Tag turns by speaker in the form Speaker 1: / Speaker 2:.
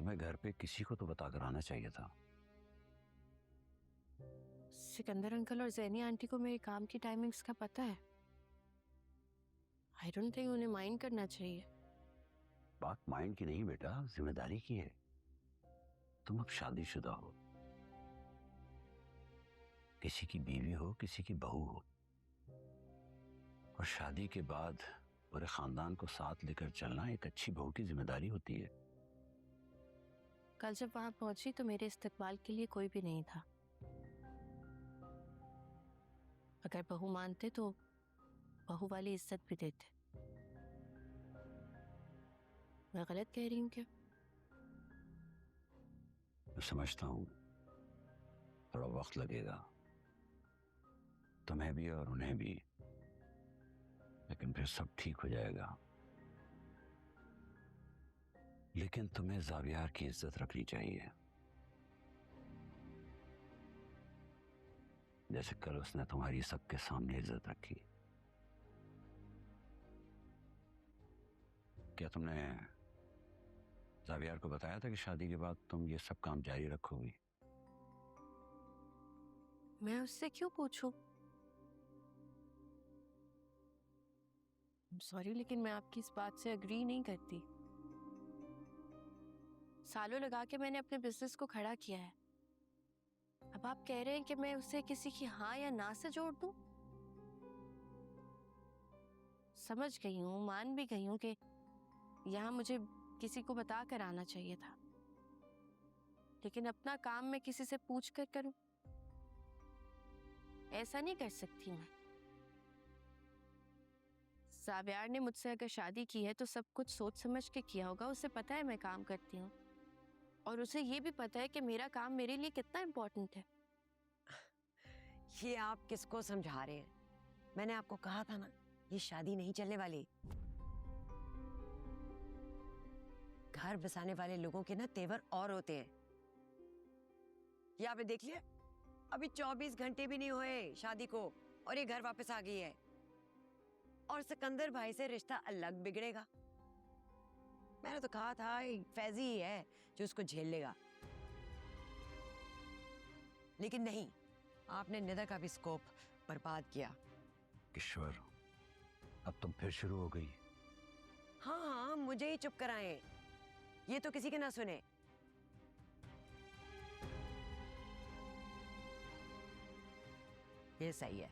Speaker 1: तुम्हें घर पे किसी को तो बता कर आना चाहिए था।
Speaker 2: सिकंदर अंकल और ज़ैनी आंटी को मेरे काम की टाइमिंग्स का पता है। आई डोंट थिंक उन्हें माइंड करना चाहिए।
Speaker 1: बात माइंड की नहीं बेटा, जिम्मेदारी की है। तुम अब शादीशुदा हो, किसी की बीवी हो, किसी की बहू हो, और शादी के बाद पूरे खानदान को साथ लेकर चलना एक अच्छी बहू की जिम्मेदारी होती है।
Speaker 2: कल जब वहां पहुंची तो मेरे इस्तकबाल के लिए कोई भी नहीं था। अगर बहू मानते तो बहू वाली इज्जत भी देते। मैं गलत कह रही हूँ क्या?
Speaker 1: मैं समझता हूँ थोड़ा वक्त लगेगा, तुम्हें भी और उन्हें भी, लेकिन फिर सब ठीक हो जाएगा। लेकिन तुम्हें ज़ावियार की इज्जत रखनी चाहिए, जैसे कल उसने तुम्हारी सबके सामने इज्जत रखी। क्या तुमने ज़ावियार को बताया था कि शादी के बाद तुम ये सब काम जारी रखोगी?
Speaker 2: मैं उससे क्यों पूछूं? सॉरी, लेकिन मैं आपकी इस बात से अग्री नहीं करती। सालों लगा के मैंने अपने बिजनेस को खड़ा किया है। अब आप कह रहे हैं कि मैं उसे किसी की हाँ या ना से जोड़ दूं? समझ गई हूं, मान भी गई हूं कि यहाँ मुझे किसी को बता कर आना चाहिए था, लेकिन अपना काम मैं किसी से पूछ कर करूं? ऐसा नहीं कर सकती मैं। ज़ावियार ने मुझसे अगर शादी की है तो सब कुछ सोच समझ के किया होगा। उसे पता है मैं काम करती हूँ, और उसे ये भी पता है कि मेरा काम मेरे लिए कितना इम्पोर्टेंट है।
Speaker 3: ये आप किसको समझा रहे हैं? मैंने आपको कहा था ना, ये शादी नहीं चलने वाली। घर बसाने वाले लोगों के ना तेवर और होते हैं। ये आपने देख लिया, अभी 24 घंटे भी नहीं हुए शादी को और ये घर वापस आ गई है। और सिकंदर भाई से रिश्ता अलग बिगड़ेगा। मैंने तो कहा था फैजी ही है जो उसको झेल लेगा, लेकिन नहीं, आपने निदा का भी स्कोप बर्बाद किया।
Speaker 1: किश्वर, अब तुम फिर शुरू हो गई।
Speaker 3: हाँ हाँ, मुझे ही चुप कराएं, ये तो किसी के ना सुने। ये सही है।